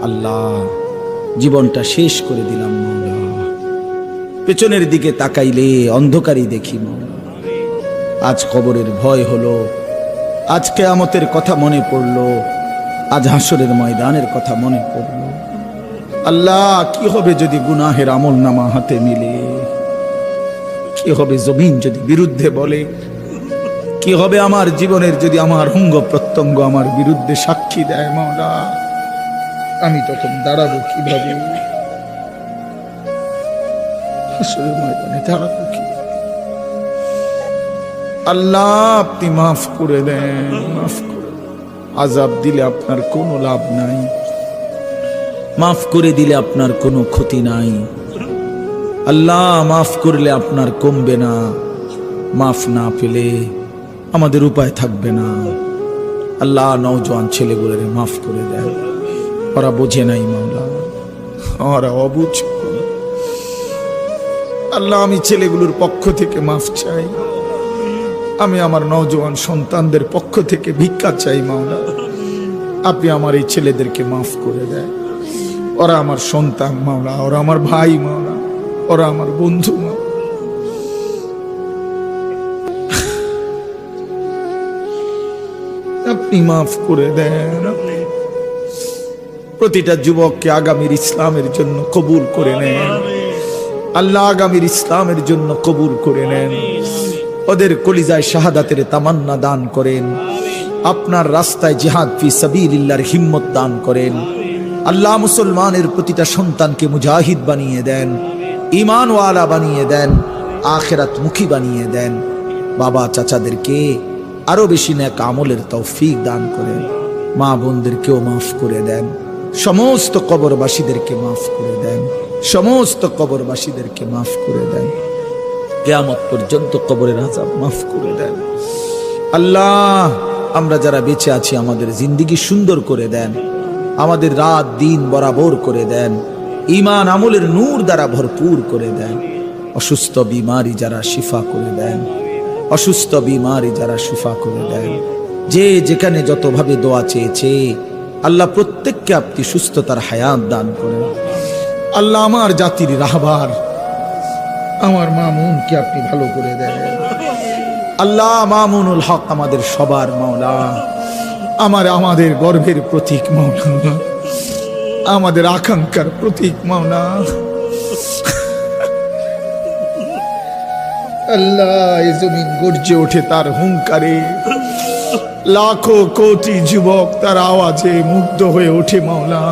আল্লাহ জীবনটা শেষ করে দিলাম মাওলা। পেছনের দিকে তাকাইলে অন্ধকারই দেখি মাওলা। আজ কবরের ভয় হলো, আজ কিয়ামতের কথা মনে পড়লো, আজ হাসরের ময়দানের কথা মনে পড়লো। আল্লাহ কি হবে যদি গুনাহের আমল নামা হাতে মিলে? কি হবে জমিন যদি বিরুদ্ধে বলে? কি হবে আমার জীবনের যদি আমার অঙ্গ প্রত্যঙ্গ আমার বিরুদ্ধে সাক্ষী দেয় মাওলা? আমি তখন দাঁড়াবো কিভাবে? হাসরের ময়দানে দাঁড়াবো কি? আল্লাহ আপনি মাফ করে দেন, মাফ করে দেন। আযাব দিলে আপনার কোনো লাভ নাই, মাফ করে দিলে আপনার কোনো ক্ষতি নাই। আল্লাহ মাফ করলে আপনার কমবে না, মাফ না পেলে আমাদের উপায় থাকবে না। আল্লাহ নওজোয়ান ছেলেগুলোরে মাফ করে দেন, ওরা বোঝে নাই মাওলা, ওরা অবুঝ। আল্লাহ আমি ছেলেগুলোর পক্ষ থেকে মাফ চাই, আমি আমার নওজোয়ান সন্তানদের পক্ষ থেকে ভিক্ষা চাই মাওলা। আপনি আমার এই ছেলেদেরকে মাফ করে দেন। ওরা আমার সন্তান মাওলা, ওরা আমার ভাই মাওলা, ওরা আমার বন্ধু মাওলা। আপনি মাফ করে দেন। প্রতিটা যুবককে আগামীর ইসলামের জন্য কবুল করে নেন আল্লাহ, আগামীর ইসলামের জন্য কবুল করে নেন। ওদের কলিজায় শাহাদাতের তামান্না দান করেন। আপনার রাস্তায় জিহাদ ফি সাবিলিল্লাহর হিম্মত দান করেন। আল্লাহ মুসলমানের প্রতিটা সন্তানকে মুজাহিদ বানিয়ে দেন, ঈমানওয়ালা বানিয়ে দেন, আখিরাত মুখী বানিয়ে দেন। বাবা চাচাদেরকে আরো বেশি নেক আমলের তৌফিক দান করেন। মা বোনদেরকেও মাফ করে দেন। সমস্ত কবরবাসীদেরকে মাফ করে দেন, সমস্ত কবরবাসীদেরকে মাফ করে দেন। কিয়ামত পর্যন্ত কবরের আযাব মাফ করে দেন। আল্লাহ আমরা যারা বেঁচে আছি আমাদের জিন্দেগি সুন্দর করে দেন, আমাদের রাত দিন বরাবর করে দেন, ঈমান আমলের নূর দ্বারা ভরপুর করে দেন। অসুস্থ বিমারি যারা শিফা করে দেন, অসুস্থ বিমারি যারা শিফা করে দেন। যে যেখানে যতভাবে দোয়া চেয়েছে আল্লাহ প্রত্যেককে আপনি সুস্থতার হায়াত দান করেন। আল্লাহ আমার জাতির রাহবার আমার মামুনকে আপনি ভালো করে দেন। আল্লাহ মামুনুল হক আমাদের সবার মাওলা, আমাদের গর্বের প্রতীক মাওলা, আমাদের আকাঙ্ক্ষার প্রতীক মাওলা। আল্লাহ এই জমিন গর্জে ওঠে তার হুঙ্কারে, লাখো কোটি যুবক তার আওয়াজে মুগ্ধ হয়ে ওঠে মাওলা।